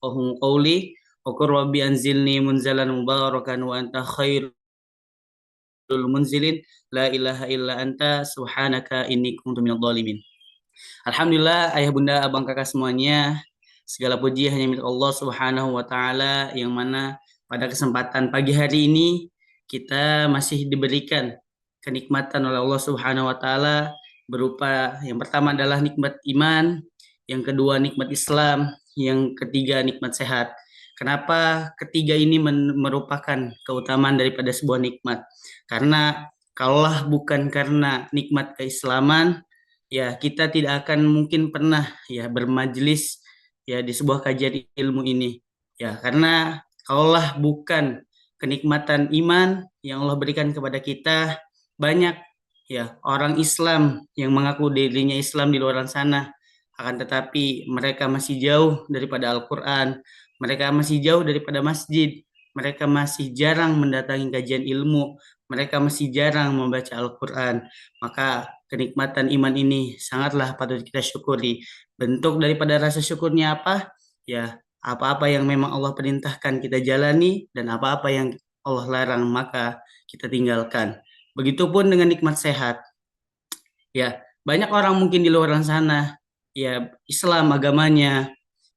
yafqahu qawli wa qur rabbi anzilni munzalan mubarakan wa anta khairul munzilin la ilaha illa anta subhanaka inni kuntu minadh dhalimin. Alhamdulillah ayah bunda abang kakak semuanya, segala puji hanya milik Allah Subhanahu wa taala yang mana pada kesempatan pagi hari ini kita masih diberikan kenikmatan oleh Allah Subhanahu wa taala berupa yang pertama adalah nikmat iman, yang kedua nikmat Islam, yang ketiga nikmat sehat. Kenapa ketiga ini merupakan keutamaan daripada sebuah nikmat? Karena kalaulah bukan karena nikmat keislaman, ya kita tidak akan mungkin pernah ya bermajelis ya di sebuah kajian ilmu ini. Ya, karena kalaulah bukan kenikmatan iman yang Allah berikan kepada kita, banyak ya orang Islam yang mengaku dirinya Islam di luar sana, akan tetapi mereka masih jauh daripada Al-Quran, mereka masih jauh daripada masjid, mereka masih jarang mendatangi kajian ilmu, mereka masih jarang membaca Al-Quran. Maka kenikmatan iman ini sangatlah patut kita syukuri. Bentuk daripada rasa syukurnya apa? Ya, apa-apa yang memang Allah perintahkan kita jalani dan apa-apa yang Allah larang maka kita tinggalkan. Begitupun dengan nikmat sehat. Ya, banyak orang mungkin di luar sana, ya Islam agamanya,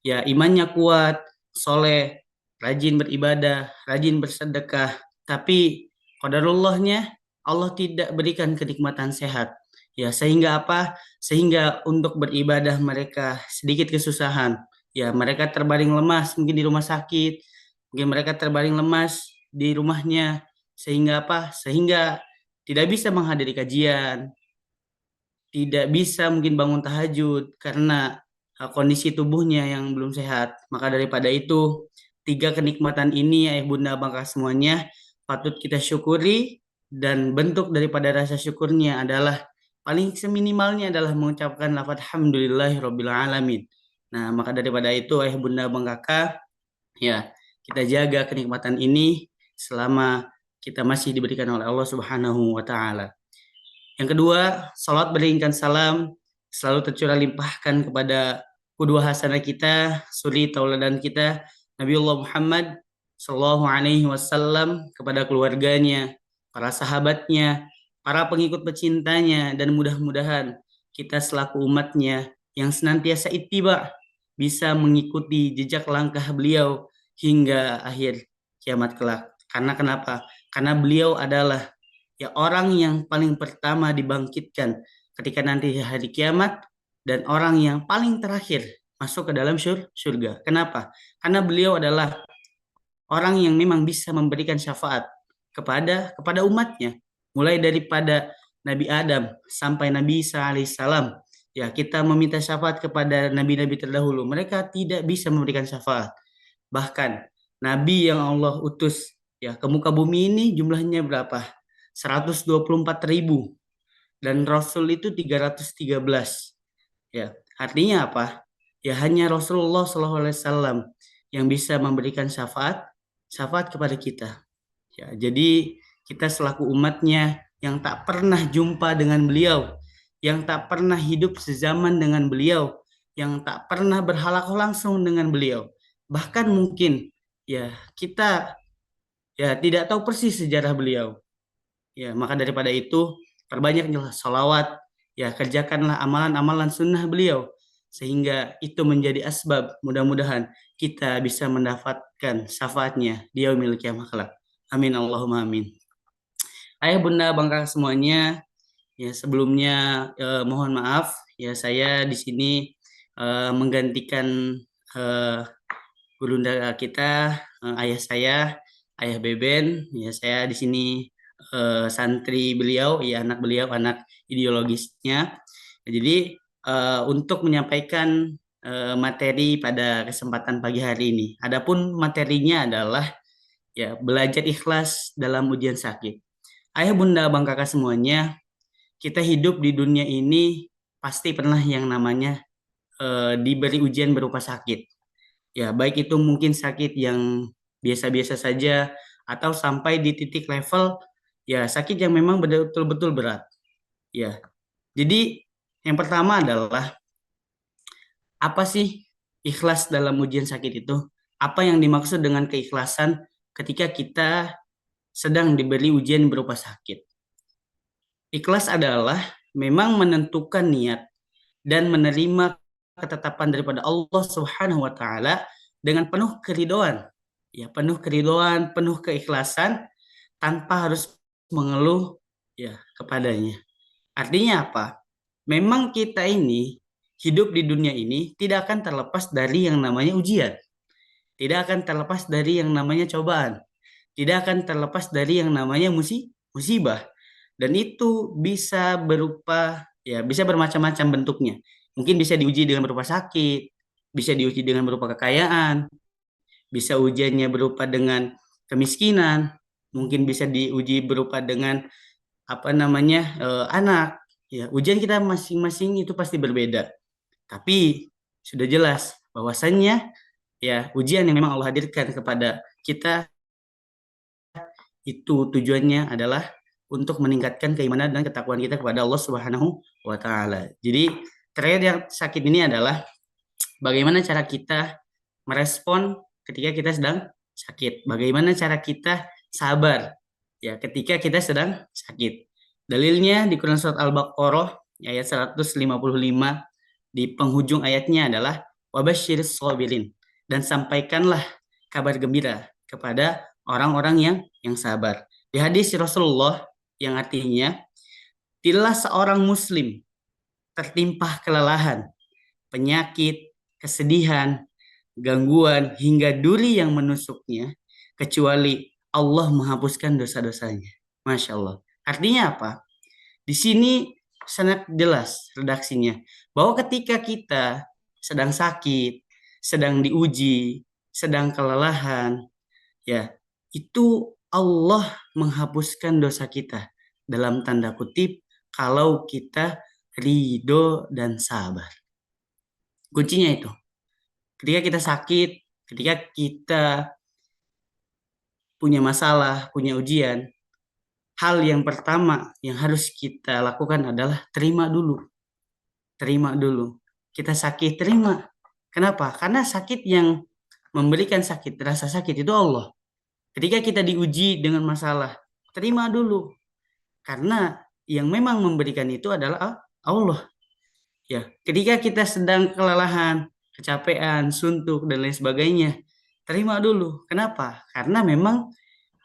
ya imannya kuat, soleh, rajin beribadah, rajin bersedekah, tapi qadarullahnya Allah tidak berikan kenikmatan sehat. Ya, sehingga apa? Sehingga untuk beribadah mereka sedikit kesusahan. Ya, mereka terbaring lemas mungkin di rumah sakit, mungkin mereka terbaring lemas di rumahnya, sehingga apa? Sehingga tidak bisa menghadiri kajian, tidak bisa mungkin bangun tahajud karena kondisi tubuhnya yang belum sehat. Maka daripada itu, tiga kenikmatan ini ya Bunda Bangka semuanya patut kita syukuri dan bentuk daripada rasa syukurnya adalah paling seminimalnya adalah mengucapkan lafaz hamdulillahirabbil alamin. Nah, maka daripada itu Bunda Bang Kakak, ya kita jaga kenikmatan ini selama kita masih diberikan oleh Allah Subhanahu wa taala. Yang kedua, salat beriringkan salam selalu tercurah limpahkan kepada kedua hasanah kita, suri tauladan kita, Nabiullah Muhammad Sallallahu Alaihi Wasallam, kepada keluarganya, para sahabatnya, para pengikut pecintanya, dan mudah-mudahan kita selaku umatnya yang senantiasa ittiba bisa mengikuti jejak langkah beliau hingga akhir kiamat kelak. Karena kenapa? Karena beliau adalah ya orang yang paling pertama dibangkitkan ketika nanti hari kiamat dan orang yang paling terakhir masuk ke dalam surga. Kenapa? Karena beliau adalah orang yang memang bisa memberikan syafaat kepada umatnya, mulai daripada Nabi Adam sampai Nabi Isa alaihissalam. Ya, kita meminta syafaat kepada nabi-nabi terdahulu. Mereka tidak bisa memberikan syafaat. Bahkan nabi yang Allah utus ya ke muka bumi ini jumlahnya berapa? 124.000 dan Rasul itu 313. Ya, artinya apa? Ya hanya Rasulullah SAW yang bisa memberikan syafaat kepada kita. Ya, jadi kita selaku umatnya yang tak pernah jumpa dengan beliau, yang tak pernah hidup sezaman dengan beliau, yang tak pernah berhalakoh langsung dengan beliau. Bahkan mungkin ya kita ya tidak tahu persis sejarah beliau. Ya, maka daripada itu, perbanyaklah salawat, ya kerjakanlah amalan-amalan sunnah beliau, sehingga itu menjadi asbab mudah-mudahan kita bisa mendapatkan syafaatnya di yaumil kiamah kelak. Amin Allahumma amin. Ayah bunda bangka semuanya, ya sebelumnya mohon maaf, ya saya di sini menggantikan eh, gurunda kita, ayah saya, ayah Beben, ya saya di sini santri beliau, ya anak beliau, anak ideologisnya. Jadi untuk menyampaikan materi pada kesempatan pagi hari ini. Adapun materinya adalah ya belajar ikhlas dalam ujian sakit. Ayah bunda bang kakak semuanya, kita hidup di dunia ini pasti pernah yang namanya diberi ujian berupa sakit. Ya, baik itu mungkin sakit yang biasa-biasa saja atau sampai di titik level ya sakit yang memang betul-betul berat. Ya. Jadi yang pertama adalah apa sih ikhlas dalam ujian sakit itu? apa yang dimaksud dengan keikhlasan ketika kita sedang diberi ujian berupa sakit. Ikhlas adalah memang menentukan niat dan menerima ketetapan daripada Allah Subhanahu wa taala dengan penuh keridoan. Ya, penuh keridoan, penuh keikhlasan tanpa harus mengeluh ya kepadanya. Artinya apa? Memang kita ini hidup di dunia ini tidak akan terlepas dari yang namanya ujian, tidak akan terlepas dari yang namanya cobaan, tidak akan terlepas dari yang namanya musibah. Dan itu bisa berupa ya bisa bermacam-macam bentuknya. Mungkin bisa diuji dengan berupa sakit, bisa diuji dengan berupa kekayaan, bisa ujiannya berupa dengan kemiskinan, mungkin bisa diuji berupa dengan apa namanya anak. Ya, ujian kita masing-masing itu pasti berbeda. Tapi sudah jelas bahwasannya ya ujian yang memang Allah hadirkan kepada kita itu tujuannya adalah untuk meningkatkan keimanan dan ketakwaan kita kepada Allah Subhanahu wa taala. Jadi, terakhir yang sakit ini adalah bagaimana cara kita merespon ketika kita sedang sakit. Bagaimana cara kita sabar ya ketika kita sedang sakit. Dalilnya di Quran surat Al-Baqarah ayat 155 di penghujung ayatnya adalah wabasyiris sabirin dan sampaikanlah kabar gembira kepada orang-orang yang sabar. Di hadis Rasulullah yang artinya tidaklah seorang muslim tertimpa kelelahan, penyakit, kesedihan, gangguan hingga duri yang menusuknya kecuali Allah menghapuskan dosa-dosanya. Masya Allah. Artinya apa? Di sini sangat jelas redaksinya bahwa ketika kita sedang sakit, sedang diuji, sedang kelelahan, ya itu Allah menghapuskan dosa kita dalam tanda kutip kalau kita ridho dan sabar. Kuncinya itu. Ketika kita sakit, ketika kita punya masalah, punya ujian, hal yang pertama yang harus kita lakukan adalah terima dulu. Terima dulu. Kita sakit, terima. Kenapa? Karena sakit yang memberikan sakit, rasa sakit itu Allah. Ketika kita diuji dengan masalah, terima dulu. Karena yang memang memberikan itu adalah Allah. Ya, ketika kita sedang kelelahan, kecapean, suntuk dan lain sebagainya, terima dulu. Kenapa? Karena memang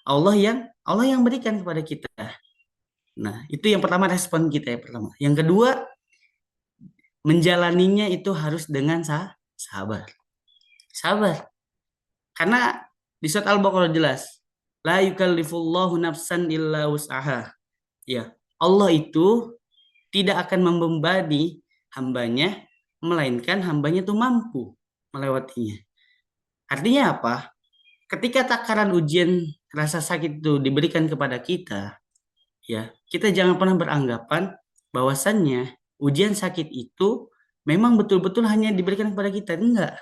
Allah yang berikan kepada kita. Nah, itu yang pertama respon kita yang pertama. Yang kedua, menjalaninya itu harus dengan sabar. Sabar. Karena di surat Al-Baqarah jelas, la yukallifullahu nafsan illa wus'aha. Ya, Allah itu tidak akan membebani hambanya, melainkan hambanya itu mampu melewatinya. Artinya apa? Ketika takaran ujian rasa sakit itu diberikan kepada kita, ya, kita jangan pernah beranggapan bahwasannya ujian sakit itu memang betul-betul hanya diberikan kepada kita. Enggak.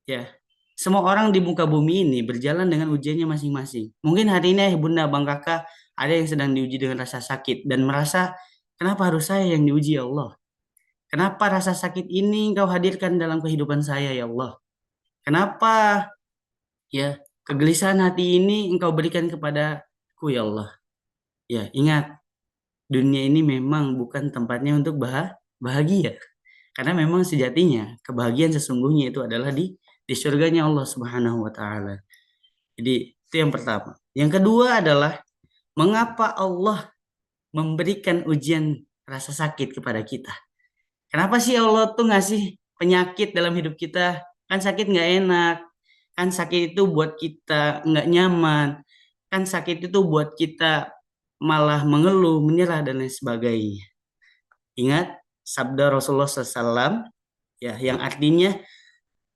Ya, semua orang di muka bumi ini berjalan dengan ujiannya masing-masing. Mungkin hari ini Bunda Bang Kakak ada yang sedang diuji dengan rasa sakit dan merasa kenapa harus saya yang diuji ya Allah? Kenapa rasa sakit ini Engkau hadirkan dalam kehidupan saya ya Allah? Kenapa ya kegelisahan hati ini Engkau berikan kepadaku ya Allah? Ya, ingat dunia ini memang bukan tempatnya untuk bahagia. Karena memang sejatinya kebahagiaan sesungguhnya itu adalah di surganya Allah Subhanahu wa taala. Jadi itu yang pertama. Yang kedua adalah mengapa Allah memberikan ujian rasa sakit kepada kita? Kenapa sih Allah tuh ngasih penyakit dalam hidup kita? Kan sakit nggak enak. Kan sakit itu buat kita nggak nyaman. Kan sakit itu buat kita malah mengeluh, menyerah, dan lain sebagainya. Ingat sabda Rasulullah SAW ya, yang artinya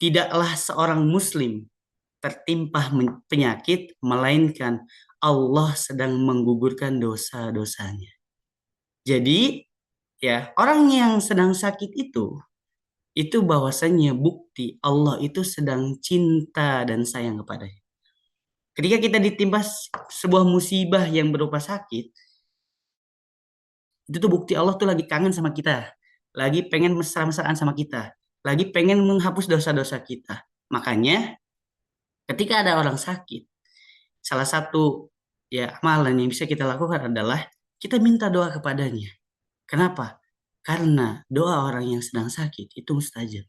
tidaklah seorang muslim tertimpa penyakit, melainkan Allah sedang menggugurkan dosa-dosanya. Jadi, ya, orang yang sedang sakit itu bahwasannya bukti Allah itu sedang cinta dan sayang kepadanya. Ketika kita ditimpa sebuah musibah yang berupa sakit, itu tuh bukti Allah tuh lagi kangen sama kita, lagi pengen mesra-mesraan sama kita, lagi pengen menghapus dosa-dosa kita. Makanya Ketika ada orang sakit, salah satu ya amalan yang bisa kita lakukan adalah kita minta doa kepadanya. Kenapa? Karena doa orang yang sedang sakit itu mustajab.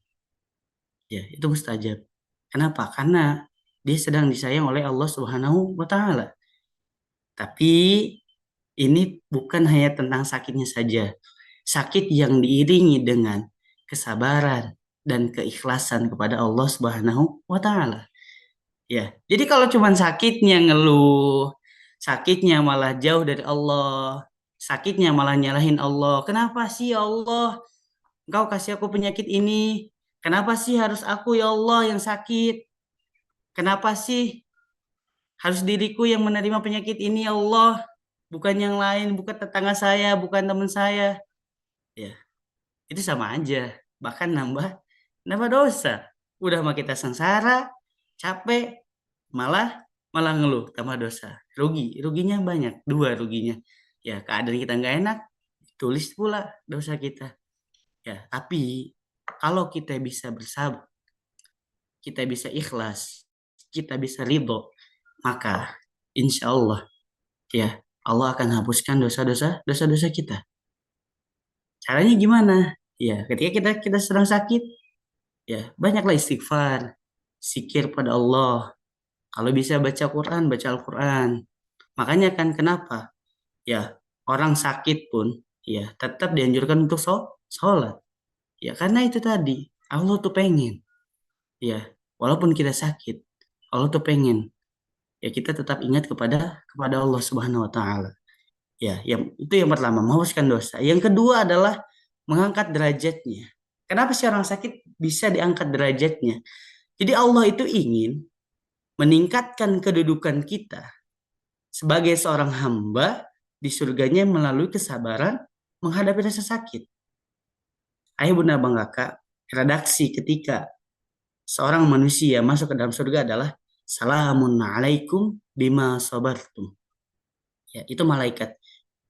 Ya, itu mustajab. Kenapa? Karena dia sedang disayang oleh Allah Subhanahu wa taala. Tapi ini bukan hanya tentang sakitnya saja. Sakit yang diiringi dengan kesabaran dan keikhlasan kepada Allah Subhanahu wa taala. Ya. Jadi kalau cuman sakitnya ngeluh, sakitnya malah jauh dari Allah, sakitnya malah nyalahin Allah. Kenapa sih ya Allah? Engkau kasih aku penyakit ini. Kenapa sih harus aku ya Allah yang sakit? Kenapa sih harus diriku yang menerima penyakit ini ya Allah? Bukan yang lain, bukan tetangga saya, bukan teman saya. Ya, itu sama aja. Bahkan nambah dosa. Udah mah kita sengsara, capek, malah malah ngeluh tambah dosa. Ruginya banyak, dua ruginya. Ya, keadaan kita nggak enak, tulis pula dosa kita. Ya, tapi kalau kita bisa bersabar, kita bisa ikhlas, kita bisa ridho, maka insya Allah ya Allah akan hapuskan dosa-dosa kita. Caranya gimana? Ya, ketika kita sedang sakit, ya banyaklah istighfar, zikir pada Allah. Kalau bisa baca Quran, baca Al-Quran. Makanya kan kenapa? Ya, orang sakit pun ya tetap dianjurkan untuk sholat. Ya, karena itu tadi Allah tuh pengen. Ya, walaupun kita sakit, Allah tuh pengen ya kita tetap ingat kepada Allah Subhanahu wa taala. Ya, yang itu yang pertama, menghapuskan dosa. Yang kedua adalah mengangkat derajatnya. Kenapa sih orang sakit bisa diangkat derajatnya? Jadi Allah itu ingin meningkatkan kedudukan kita sebagai seorang hamba di surganya melalui kesabaran menghadapi rasa sakit. Ayah bunda bang kakak, redaksi ketika seorang manusia masuk ke dalam surga adalah Salamun alaikum bima sabartum. Ya, itu malaikat.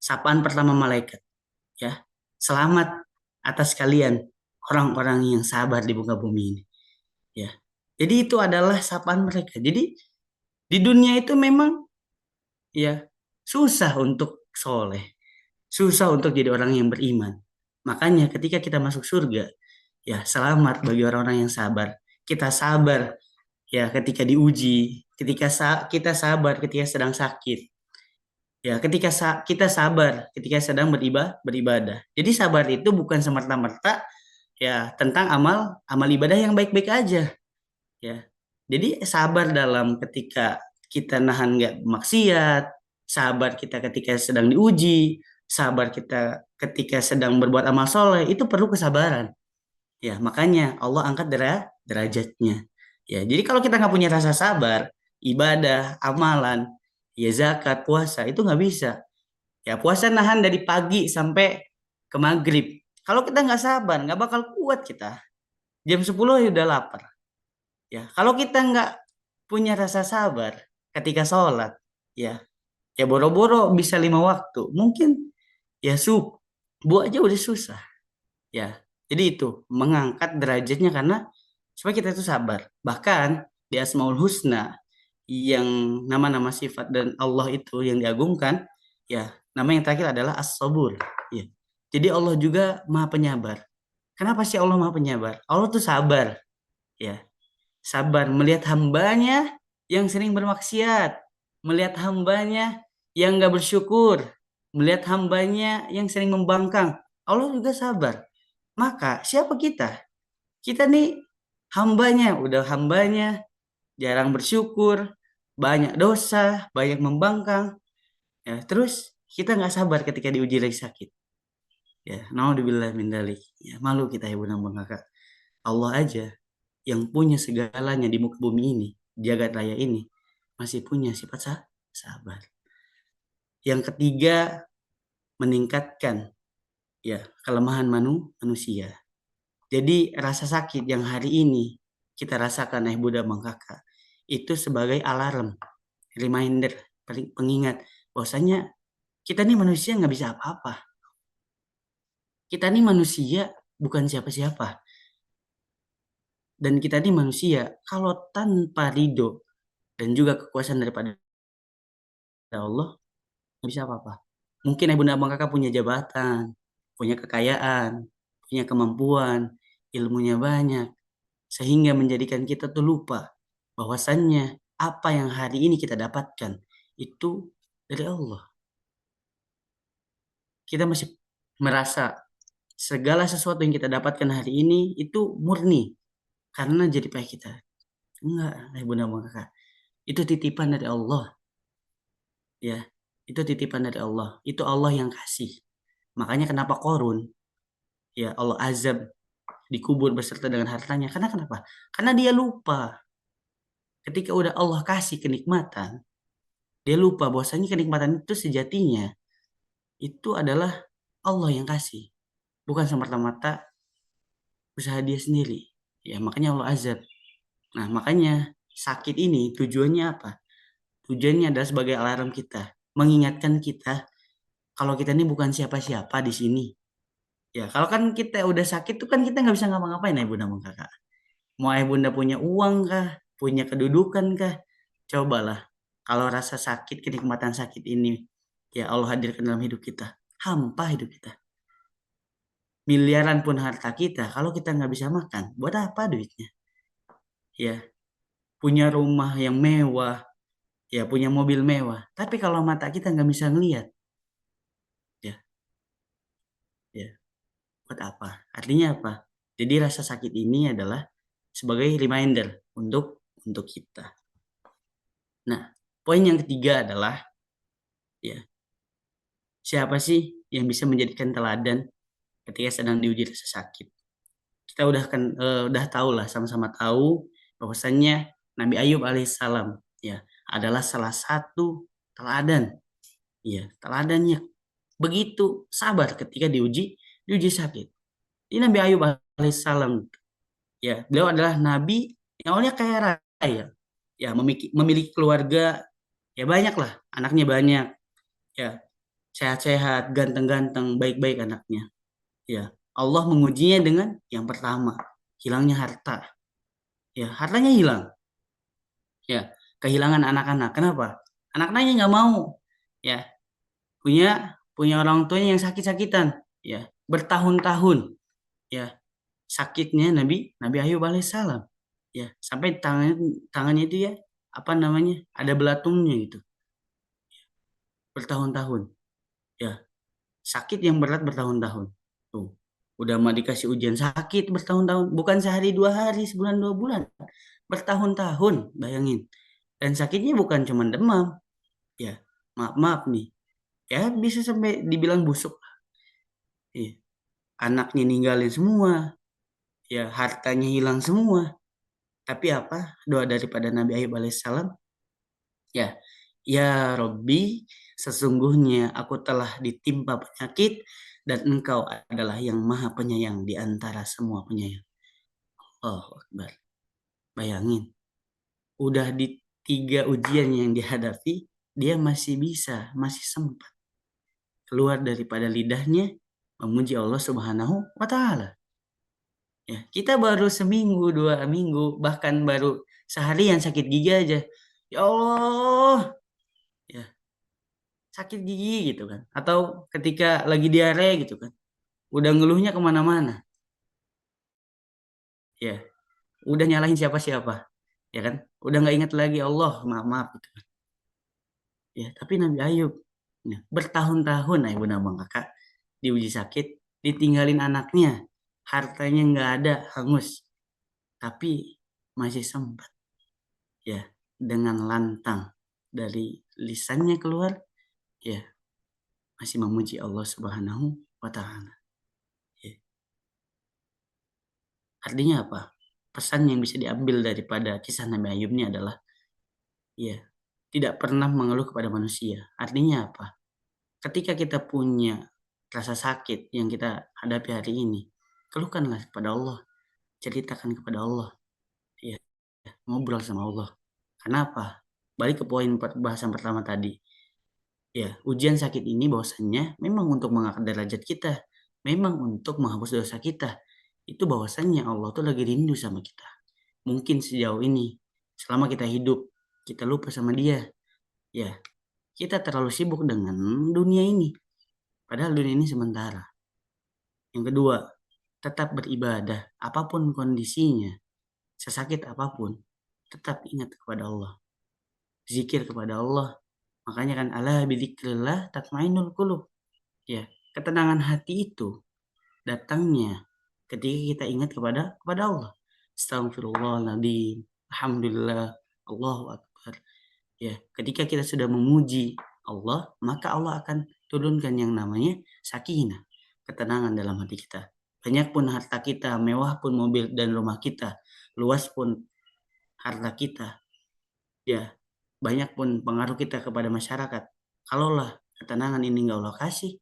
Sapaan pertama malaikat. Ya, selamat atas kalian orang-orang yang sabar di muka bumi ini. Ya, jadi itu adalah sapaan mereka. Jadi di dunia itu memang ya susah untuk soleh, susah untuk jadi orang yang beriman. Makanya ketika kita masuk surga, ya selamat bagi orang-orang yang sabar. Kita sabar ya ketika diuji, ketika kita sabar ketika sedang sakit. Ya, ketika kita sabar ketika sedang beribadah. Jadi sabar itu bukan semerta-merta ya tentang amal amal ibadah yang baik-baik aja ya. Jadi sabar dalam ketika kita nahan nggak maksiat, sabar kita ketika sedang diuji, sabar kita ketika sedang berbuat amal soleh itu perlu kesabaran. Ya, makanya Allah angkat derajatnya. Ya, jadi kalau kita nggak punya rasa sabar, ibadah, amalan, ya zakat, puasa itu nggak bisa. Ya, puasa nahan dari pagi sampai ke maghrib. Kalau kita nggak sabar, nggak bakal kuat kita. Jam 10 ya udah lapar. Ya, kalau kita nggak punya rasa sabar ketika sholat, ya, ya boro-boro bisa 5 waktu. Mungkin ya subuh aja udah susah. Ya, jadi itu mengangkat derajatnya karena supaya kita itu sabar. Bahkan di Asmaul Husna yang nama-nama sifat dan Allah itu yang diagungkan, ya nama yang terakhir adalah As-Sabur. Ya. Jadi Allah juga Maha Penyabar. Kenapa sih Allah Maha Penyabar? Allah tuh sabar, ya sabar melihat hambanya yang sering bermaksiat, melihat hambanya yang gak bersyukur, melihat hambanya yang sering membangkang. Allah juga sabar. Maka siapa kita? Kita nih hambanya, udah hambanya, jarang bersyukur, banyak dosa, banyak membangkang. Ya, terus kita nggak sabar ketika diuji lagi sakit. Ya, naudzubillah min dzalik. Ya, malu kita ya bunda kakak. Allah aja yang punya segalanya di muka bumi ini, jagat raya ini, masih punya sifat sabar. Yang ketiga, meningkatkan ya kelemahan manusia. Jadi rasa sakit yang hari ini kita rasakan Bunda Bang Kakak itu sebagai alarm, reminder, pengingat bahwasanya kita nih manusia nggak bisa apa-apa. Kita nih manusia bukan siapa-siapa. Dan kita nih manusia kalau tanpa ridho dan juga kekuasaan daripada Allah, nggak bisa apa-apa. Mungkin ibunda abang kakak punya jabatan, punya kekayaan, punya kemampuan, ilmunya banyak, sehingga menjadikan kita tuh lupa bahwasannya apa yang hari ini kita dapatkan itu dari Allah. Kita masih merasa segala sesuatu yang kita dapatkan hari ini itu murni karena jadi payah kita. Enggak, ibunda abang kakak. Itu titipan dari Allah, ya. Itu titipan dari Allah. Itu Allah yang kasih. Makanya kenapa Korun, ya Allah azab dikubur beserta dengan hartanya. Karena kenapa? Karena dia lupa. Ketika udah Allah kasih kenikmatan, dia lupa bahwasanya kenikmatan itu sejatinya itu adalah Allah yang kasih, bukan semata-mata usaha dia sendiri. Ya, makanya Allah azab. Nah, makanya sakit ini tujuannya apa? Tujuannya adalah sebagai alarm kita, mengingatkan kita kalau kita ini bukan siapa-siapa di sini. Ya, kalau kan kita udah sakit tuh kan kita nggak bisa ngapa-ngapain ya bunda sama kakak. Mau bunda punya uang kah, punya kedudukan kah, cobalah. Kalau rasa sakit, kenikmatan sakit ini, ya Allah hadirkan dalam hidup kita. Hampa hidup kita. Miliaran pun harta kita, kalau kita nggak bisa makan, buat apa duitnya? Ya, punya rumah yang mewah, ya punya mobil mewah. Tapi kalau mata kita nggak bisa ngelihat, ya, ya, buat apa? Artinya apa? Jadi rasa sakit ini adalah sebagai reminder untuk kita. Nah, poin yang ketiga adalah ya, siapa sih yang bisa menjadikan teladan ketika sedang diuji rasa sakit? Kita udah tahu lah, sama-sama tahu bahwasannya Nabi Ayub alaihissalam ya adalah salah satu teladan. Ya, teladannya begitu sabar ketika diuji sakit. Ini Nabi Ayub alaihissalam ya, beliau adalah nabi yang awalnya kaya raya. Ya, memiliki keluarga ya banyak lah, anaknya banyak. Ya, sehat-sehat, ganteng-ganteng, baik-baik anaknya. Ya, Allah mengujinya dengan yang pertama, hilangnya harta. Ya, hartanya hilang. Ya, kehilangan anak-anak. Kenapa? Anak-anaknya nggak mau. Ya, punya punya orang tuanya yang sakit-sakitan. Ya, bertahun-tahun. Ya, sakitnya Nabi Ayub alaihissalam. Ya, sampai tangannya itu ya apa namanya? Ada belatungnya gitu. Bertahun-tahun. Ya, sakit yang berat bertahun-tahun. Tuh, udah mau dikasih ujian sakit bertahun-tahun, bukan sehari dua hari, sebulan dua bulan, bertahun-tahun, bayangin. Dan sakitnya bukan cuma demam, ya maaf nih, ya bisa sampai dibilang busuk. Iya. Anaknya ninggalin semua, ya hartanya hilang semua. Tapi apa doa daripada Nabi Ayub alaihissalam? Ya, ya Robbi, sesungguhnya aku telah ditimpa penyakit dan engkau adalah yang maha penyayang di antara semua penyayang. Oh, Akbar. Bayangin, udah di 3 ujian yang dihadapi, dia masih sempat keluar daripada lidahnya memuji Allah Subhanahu wa Ta'ala. Ya, kita baru seminggu, 2 minggu, bahkan baru seharian sakit gigi aja. Ya Allah, ya sakit gigi gitu kan. Atau ketika lagi diare gitu kan. Udah ngeluhnya kemana-mana. Ya, udah nyalahin siapa-siapa. Ya kan. Udah nggak ingat lagi Allah, maaf gitu kan. Ya, tapi Nabi Ayub ya, bertahun-tahun ya bunda bang kakak diuji sakit, ditinggalin anaknya, hartanya nggak ada, hangus, tapi masih sempat ya dengan lantang dari lisannya keluar ya masih memuji Allah Subhanahu wa Ta'ala. Ya. Artinya apa? Pesan yang bisa diambil daripada kisah Nabi Ayub ini adalah ya tidak pernah mengeluh kepada manusia. Artinya apa? Ketika kita punya rasa sakit yang kita hadapi hari ini, keluhkanlah kepada Allah, ceritakan kepada Allah, ya, ngobrol sama Allah. Kenapa? Balik ke poin bahasan pertama tadi. Ya, ujian sakit ini bahwasannya memang untuk mengangkat derajat kita, memang untuk menghapus dosa kita. Itu bahwasannya Allah tuh lagi rindu sama kita. Mungkin sejauh ini, selama kita hidup, kita lupa sama dia. Ya, kita terlalu sibuk dengan dunia ini. Padahal dunia ini sementara. Yang kedua, tetap beribadah apapun kondisinya, sesakit apapun, tetap ingat kepada Allah. Zikir kepada Allah. Makanya kan ala bidzikrillah tatmainnul qulub. Ya, ketenangan hati itu datangnya ketika kita ingat kepada Allah. Astagfirullahaladzim. Alhamdulillah. Allahu Akbar. Ya, ketika kita sudah memuji Allah, maka Allah akan turunkan yang namanya sakinah, ketenangan dalam hati kita. Banyak pun harta kita, mewah pun mobil dan rumah kita, luas pun harta kita, ya, banyak pun pengaruh kita kepada masyarakat. Kalaulah ketenangan ini nggak Allah kasih,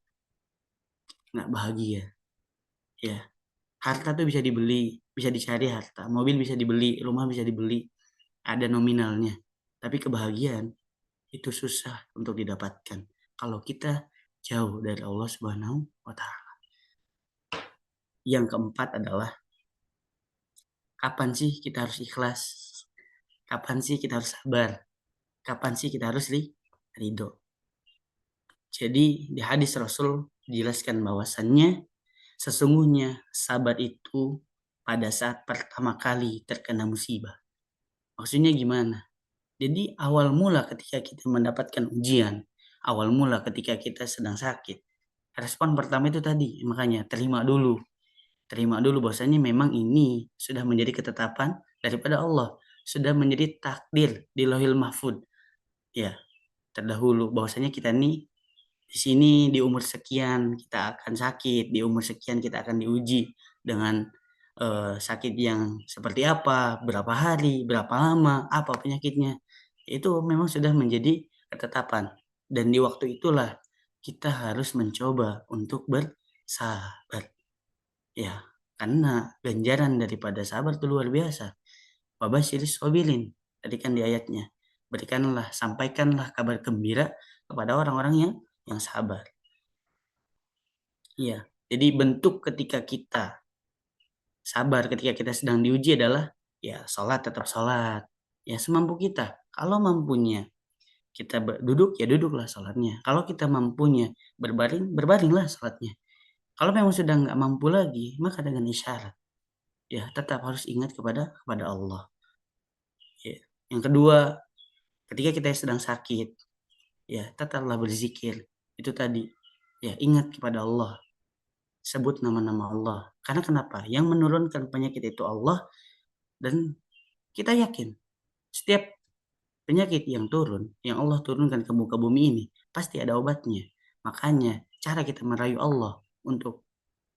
nggak bahagia. Ya, harta tuh bisa dibeli, bisa dicari harta, mobil bisa dibeli, rumah bisa dibeli, ada nominalnya. Tapi kebahagiaan itu susah untuk didapatkan kalau kita jauh dari Allah Subhanahu wa Ta'ala. Yang keempat adalah kapan sih kita harus ikhlas? Kapan sih kita harus sabar? Kapan sih kita harus ridho? Jadi di hadis Rasul dijelaskan bahwasannya sesungguhnya sabar itu pada saat pertama kali terkena musibah. Maksudnya gimana? Jadi awal mula ketika kita mendapatkan ujian, awal mula ketika kita sedang sakit, respon pertama itu tadi, makanya terima dulu. Terima dulu bahwasanya memang ini sudah menjadi ketetapan daripada Allah, sudah menjadi takdir di Lauhil Mahfud. Ya, terdahulu bahwasanya kita nih di sini di umur sekian kita akan sakit, di umur sekian kita akan diuji dengan sakit yang seperti apa, berapa hari, berapa lama, apa penyakitnya. Itu memang sudah menjadi ketetapan. Dan di waktu itulah kita harus mencoba untuk bersabar. Ya, karena ganjaran daripada sabar itu luar biasa. Wabasyiris sabirin. Tadi kan di ayatnya. Berikanlah, sampaikanlah kabar gembira kepada orang-orang yang sabar. Iya. Jadi bentuk ketika kita sabar ketika kita sedang diuji adalah ya sholat tetap sholat. Ya semampu kita. Kalau mampunya kita duduk ya duduklah sholatnya. Kalau kita mampunya berbaring, berbaringlah sholatnya. Kalau memang sudah nggak mampu lagi, maka dengan isyarat. Ya tetap harus ingat kepada Allah. Ya. Yang kedua, ketika kita sedang sakit, ya tetaplah berzikir. Itu tadi. Ya ingat kepada Allah. Sebut nama-nama Allah. Karena kenapa? Yang menurunkan penyakit itu Allah. Dan kita yakin setiap penyakit yang turun, yang Allah turunkan ke muka bumi ini, pasti ada obatnya. Makanya cara kita merayu Allah untuk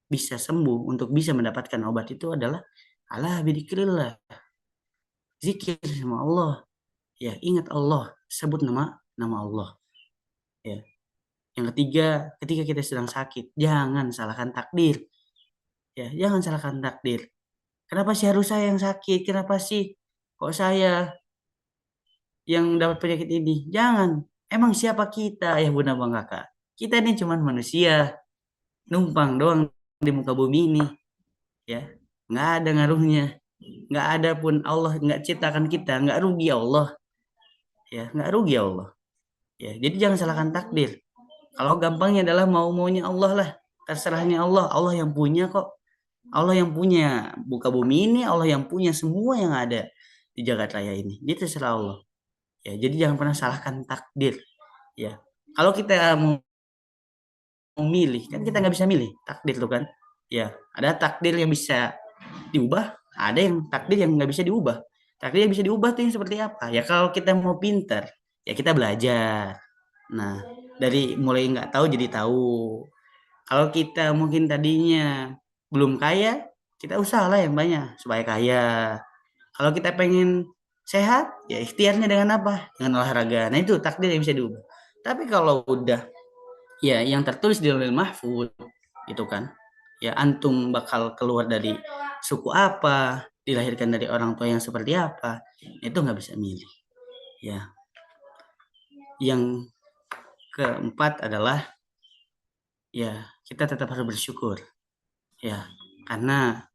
bisa sembuh, untuk bisa mendapatkan obat itu adalah ala bidzikrillah. Zikir sama Allah. Ya, ingat Allah, sebut nama Allah. Ya. Yang ketiga, ketika kita sedang sakit, jangan salahkan takdir. Ya, jangan salahkan takdir. Kenapa sih harus saya yang sakit? Kenapa sih kok saya yang dapat penyakit ini? Jangan. Emang siapa kita ya Bunda Bang Kakak? Kita ini cuman manusia, numpang doang di muka bumi ini. Ya, nggak ada ngaruhnya. Nggak ada pun Allah nggak ciptakan kita, nggak rugi Allah. Ya, nggak rugi Allah. Ya, jadi jangan salahkan takdir. Kalau gampangnya adalah mau-maunya Allah lah. Terserahnya Allah. Allah yang punya kok. Allah yang punya buka bumi ini. Allah yang punya semua yang ada di jagat raya ini. Jadi terserah Allah. Ya, jadi jangan pernah salahkan takdir. Ya, kalau kita mau milih, kan kita nggak bisa milih takdir tuh kan. Ya, ada takdir yang bisa diubah. Ada yang takdir yang nggak bisa diubah. Takdir yang bisa diubah tuh yang seperti apa? Ya kalau kita mau pinter, ya kita belajar. Nah, dari mulai nggak tahu jadi tahu. Kalau kita mungkin tadinya belum kaya, kita usahalah yang banyak supaya kaya. Kalau kita pengen sehat, ya ikhtiarnya dengan apa? Dengan olahraga. Nah itu takdir yang bisa diubah. Tapi kalau udah ya yang tertulis di Lauhul Mahfuz itu kan, ya antum bakal keluar dari suku apa, dilahirkan dari orang tua yang seperti apa, itu nggak bisa milih. Ya, yang keempat adalah ya kita tetap harus bersyukur. Ya, karena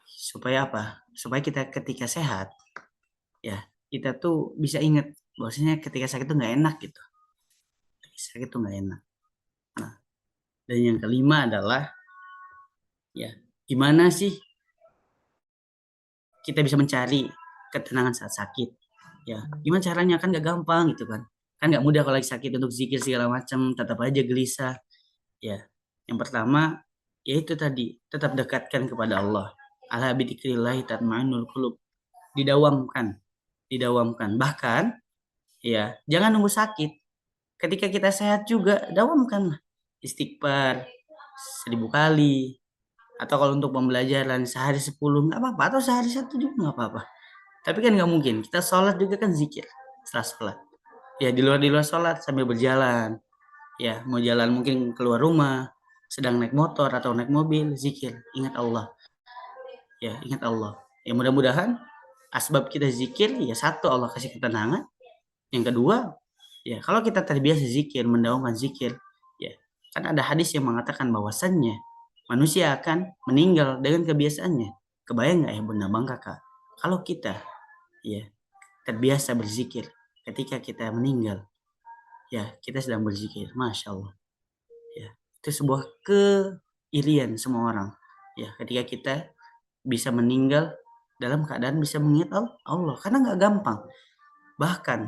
supaya apa? Supaya kita ketika sehat, ya kita tuh bisa ingat bahwasanya ketika sakit tuh nggak enak gitu. Sakit tuh nggak enak. Nah, dan yang kelima adalah ya gimana sih kita bisa mencari ketenangan saat sakit? Ya, gimana caranya kan nggak gampang gitu kan nggak mudah kalau lagi sakit untuk zikir segala macam, tetap aja gelisah. Ya, yang pertama yaitu tadi tetap dekatkan kepada Allah. Ala bidzikrillah tatma'innul qulub. Didawamkan, didawamkan. Bahkan ya, jangan nunggu sakit. Ketika kita sehat juga dawamkan istighfar 1000 kali, atau kalau untuk pembelajaran sehari 10 nggak apa-apa, atau sehari satu juga nggak apa-apa. Tapi kan nggak mungkin kita sholat juga kan zikir setelah sholat. Ya di luar sholat sambil berjalan, ya mau jalan mungkin keluar rumah, sedang naik motor atau naik mobil, zikir, ingat Allah. Ya ingat Allah. Ya mudah-mudahan asbab kita zikir, ya satu, Allah kasih ketenangan. Yang kedua, ya kalau kita terbiasa zikir, mendawamkan zikir, ya kan ada hadis yang mengatakan bahwasannya manusia akan meninggal dengan kebiasaannya. Kebayang nggak ya bunda bang kakak, kalau kita ya terbiasa berzikir ketika kita meninggal, ya kita sedang berzikir, masya Allah. Ya itu sebuah keirian semua orang. Ya ketika kita bisa meninggal dalam keadaan bisa mengingat Allah, karena nggak gampang. Bahkan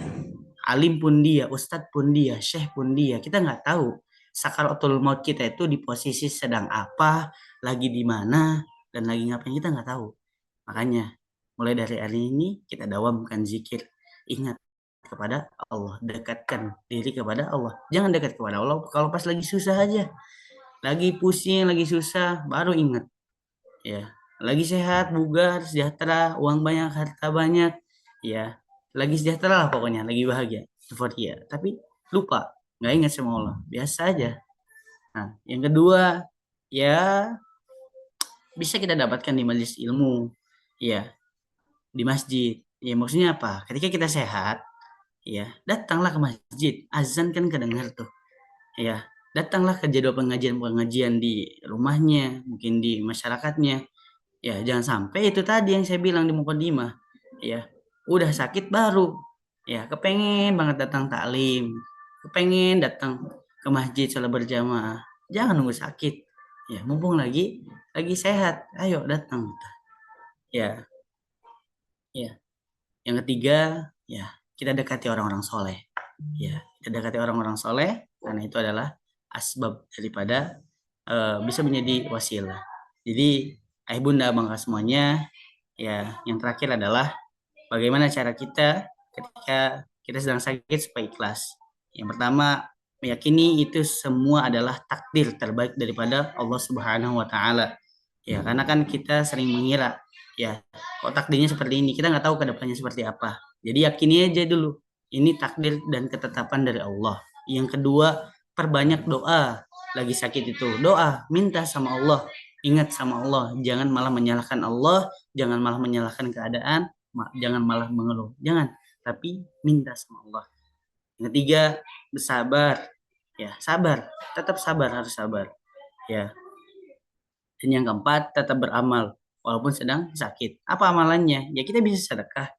alim pun dia, ustadz pun dia, syekh pun dia, kita nggak tahu sakaratul maut kita itu di posisi sedang apa, lagi di mana, dan lagi ngapain, kita nggak tahu. Makanya mulai dari hari ini kita dawamkan zikir, ingat kepada Allah, dekatkan diri kepada Allah. Jangan dekat kepada Allah kalau pas lagi susah aja, lagi pusing, lagi susah, baru ingat. Ya, lagi sehat, bugar, sejahtera, uang banyak, harta banyak, ya, lagi sejahtera lah pokoknya, lagi bahagia, euforia. Tapi lupa, nggak ingat sama Allah, biasa aja. Nah, yang kedua, ya bisa kita dapatkan di majelis ilmu, ya, di masjid. Ya, maksudnya apa? Ketika kita sehat, ya, datanglah ke masjid, azan kan kedengar tuh, ya, datanglah ke jadwal pengajian-pengajian di rumahnya, mungkin di masyarakatnya. Ya, jangan sampai itu tadi yang saya bilang di mukadimah. Ya, udah sakit baru. Ya, kepengen banget datang taklim. Kepengen datang ke masjid sholat berjamaah. Jangan nunggu sakit. Ya, mumpung lagi sehat. Ayo datang. Ya, ya. Yang ketiga, ya, kita dekati orang-orang soleh. Ya, kita dekati orang-orang soleh karena itu adalah asbab daripada bisa menjadi wasilah. Jadi, ayah bunda bangga semuanya, ya, yang terakhir adalah bagaimana cara kita ketika kita sedang sakit supaya ikhlas. Yang pertama, meyakini itu semua adalah takdir terbaik daripada Allah Subhanahu wa taala. Ya, karena kan kita sering mengira, ya, kok takdirnya seperti ini, kita nggak tahu ke depannya seperti apa. Jadi yakini aja dulu, ini takdir dan ketetapan dari Allah. Yang kedua, perbanyak doa. Lagi sakit itu, doa, minta sama Allah, ingat sama Allah, jangan malah menyalahkan Allah, jangan malah menyalahkan keadaan, jangan malah mengeluh, jangan, tapi minta sama Allah. Yang ketiga, bersabar, ya, sabar, tetap sabar, harus sabar, ya. Dan yang keempat, tetap beramal walaupun sedang sakit. Apa amalannya? Ya kita bisa sedekah,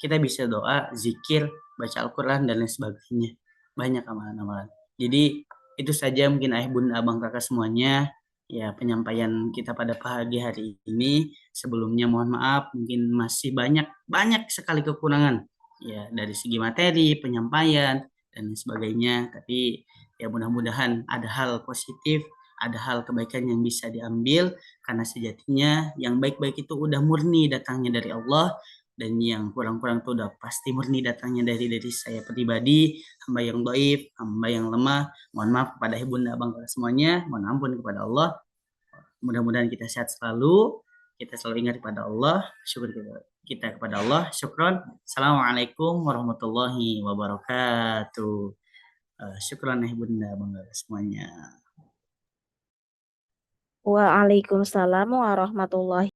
kita bisa doa, zikir, baca Al-Quran, dan lain sebagainya. Banyak amalan-amalan. Jadi itu saja mungkin ayah bunda abang kakak semuanya, ya penyampaian kita pada pagi hari ini. Sebelumnya mohon maaf, mungkin masih banyak banyak sekali kekurangan, ya dari segi materi, penyampaian, dan lain sebagainya. Tapi ya mudah-mudahan ada hal positif, ada hal kebaikan yang bisa diambil, karena sejatinya yang baik-baik itu udah murni datangnya dari Allah, dan yang kurang-kurang itu udah pasti murni datangnya dari saya pribadi, hamba yang doif, hamba yang lemah. Mohon maaf kepada ibunda abang semuanya, mohon ampun kepada Allah. Mudah-mudahan kita sehat selalu, kita selalu ingat kepada Allah, syukur kita kepada Allah. Syukron. Assalamualaikum warahmatullahi wabarakatuh. Syukron ibunda abang semuanya. Waalaikumsalam warahmatullahi